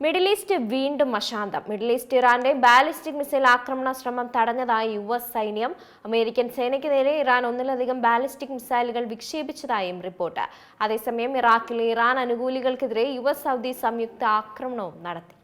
Middle east വീണ്ടും അശാന്തം. Middle east ഇറാന്റെ ballistic missile ആക്രമണ ശ്രമം തടഞ്ഞതായി യുഎസ് സൈന്യം. അമേരിക്കൻ സേനയ്ക്ക് നേരെ ഇറാൻ ഒന്നിലധികം ബാലിസ്റ്റിക് മിസൈലുകൾ വിക്ഷേപിച്ചതായും റിപ്പോർട്ട്. അതേസമയം ഇറാഖിലെ ഇറാൻ അനുകൂലികൾക്കെതിരെ യുഎസ് സൗദി സംയുക്ത ആക്രമണവും നടത്തി.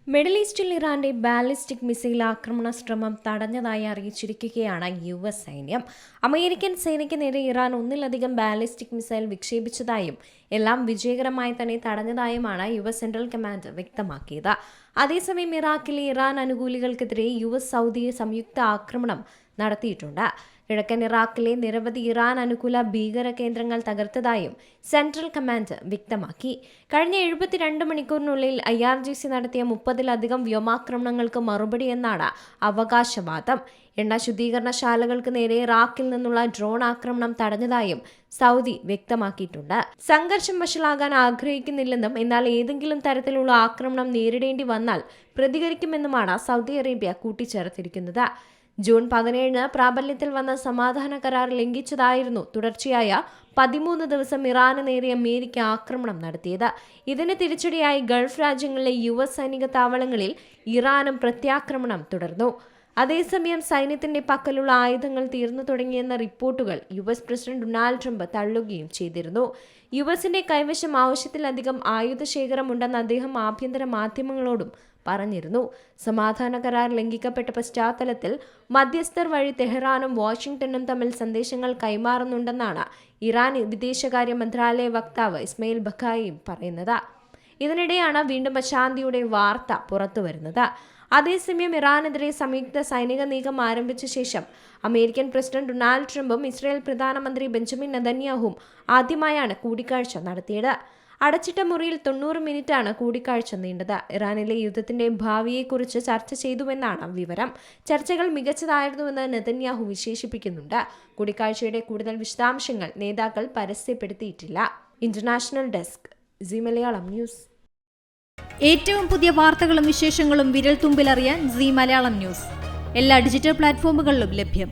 മിഡിൽ ഈസ്റ്റിൽ ഇറാന്റെ ബാലിസ്റ്റിക് മിസൈൽ ആക്രമണ ശ്രമം തടഞ്ഞതായി അറിയിച്ചിരിക്കുകയാണ് യുഎസ് സൈന്യം. അമേരിക്കൻ സേനയ്ക്ക് നേരെ ഇറാൻ ഒന്നിലധികം ബാലിസ്റ്റിക് മിസൈൽ വിക്ഷേപിച്ചതായും എല്ലാം വിജയകരമായി തന്നെ തടഞ്ഞതായുമാണ് യുഎസ് സെൻട്രൽ കമാൻഡ് വ്യക്തമാക്കിയത്. അതേസമയം ഇറാഖിലെ ഇറാൻ അനുകൂലികൾക്കെതിരെ യുഎസ് സൗദി സംയുക്ത ആക്രമണം നടത്തിയിട്ടുണ്ട്. കിഴക്കൻ ഇറാഖിലെ നിരവധി ഇറാൻ അനുകൂല ഭീകര കേന്ദ്രങ്ങൾ തകർത്തതായും സെൻട്രൽ കമാൻഡ് വ്യക്തമാക്കി. കഴിഞ്ഞ 72 മണിക്കൂറിനുള്ളിൽ IRGC നടത്തിയ 30-ലധികം വ്യോമാക്രമണങ്ങൾക്ക് മറുപടിയെന്നാണ് അവകാശവാദം. എണ്ണ ശുദ്ധീകരണശാലകൾക്ക് നേരെ ഇറാഖിൽ നിന്നുള്ള ഡ്രോൺ ആക്രമണം തടഞ്ഞതായും സൗദി വ്യക്തമാക്കിയിട്ടുണ്ട്. സംഘർഷം വഷളാകാൻ ആഗ്രഹിക്കുന്നില്ലെന്നും എന്നാൽ ഏതെങ്കിലും തരത്തിലുള്ള ആക്രമണം നേരിടേണ്ടി വന്നാൽ പ്രതികരിക്കുമെന്നുമാണ് സൗദി അറേബ്യ കൂട്ടിച്ചേർത്തിരിക്കുന്നത്. ജൂൺ 17 പ്രാബല്യത്തിൽ വന്ന സമാധാന കരാർ ലംഘിച്ചതായിരുന്നു തുടർച്ചയായ 13 ദിവസം ഇറാന് നേരെ അമേരിക്ക ആക്രമണം നടത്തിയത്. ഇതിന് തിരിച്ചടിയായി ഗൾഫ് രാജ്യങ്ങളിലെ യുഎസ് സൈനിക താവളങ്ങളിൽ ഇറാനും പ്രത്യാക്രമണം തുടർന്നു. അതേസമയം സൈന്യത്തിന്റെ പക്കലുള്ള ആയുധങ്ങൾ തീർന്നു തുടങ്ങിയെന്ന റിപ്പോർട്ടുകൾ യുഎസ് പ്രസിഡന്റ് ഡൊണാൾഡ് ട്രംപ് തള്ളുകയും ചെയ്തിരുന്നു. യുഎസിന്റെ കൈവശം ആവശ്യത്തിലധികം ആയുധശേഖരമുണ്ടെന്ന് അദ്ദേഹം ആഭ്യന്തര മാധ്യമങ്ങളോടും പറഞ്ഞിരുന്നു. സമാധാന കരാർ ലംഘിക്കപ്പെട്ട പശ്ചാത്തലത്തിൽ മധ്യസ്ഥർ വഴി തെഹ്റാനും വാഷിംഗ്ടണും തമ്മിൽ സന്ദേശങ്ങൾ കൈമാറുന്നുണ്ടെന്നാണ് ഇറാൻ വിദേശകാര്യ മന്ത്രാലയ വക്താവ് ഇസ്മയിൽ ബഖായിയും പറയുന്നത്. ഇതിനിടെയാണ് വീണ്ടും അശാന്തിയുടെ വാർത്ത പുറത്തുവരുന്നത്. അതേസമയം ഇറാനെതിരെ സംയുക്ത സൈനിക നീക്കം ആരംഭിച്ച ശേഷം അമേരിക്കൻ പ്രസിഡന്റ് ഡൊണാൾഡ് ട്രംപും ഇസ്രായേൽ പ്രധാനമന്ത്രി ബെഞ്ചമിൻ നെതന്യാഹുവും ആദ്യമായാണ് കൂടിക്കാഴ്ച നടത്തിയത്. അടച്ചിട്ട മുറിയിൽ 90 മിനിറ്റാണ് കൂടിക്കാഴ്ച നീണ്ടത്. ഇറാനിലെ യുദ്ധത്തിന്റെ ഭാവിയെക്കുറിച്ച് ചർച്ച ചെയ്തുവെന്നാണ് വിവരം. ചർച്ചകൾ മികച്ചതായിരുന്നുവെന്ന് നെതന്യാഹു വിശേഷിപ്പിക്കുന്നുണ്ട്. കൂടിക്കാഴ്ചയുടെ കൂടുതൽ വിശദാംശങ്ങൾ നേതാക്കൾ പരസ്യപ്പെടുത്തിയിട്ടില്ല. International desk, Zee Malayalam news. ഏറ്റവും പുതിയ വാർത്തകളും വിശേഷങ്ങളും വിരൽ തുമ്പിലറിയാൻ സീ മലയാളം ന്യൂസ് എല്ലാ ഡിജിറ്റൽ പ്ലാറ്റ്ഫോമുകളിലും ലഭ്യം.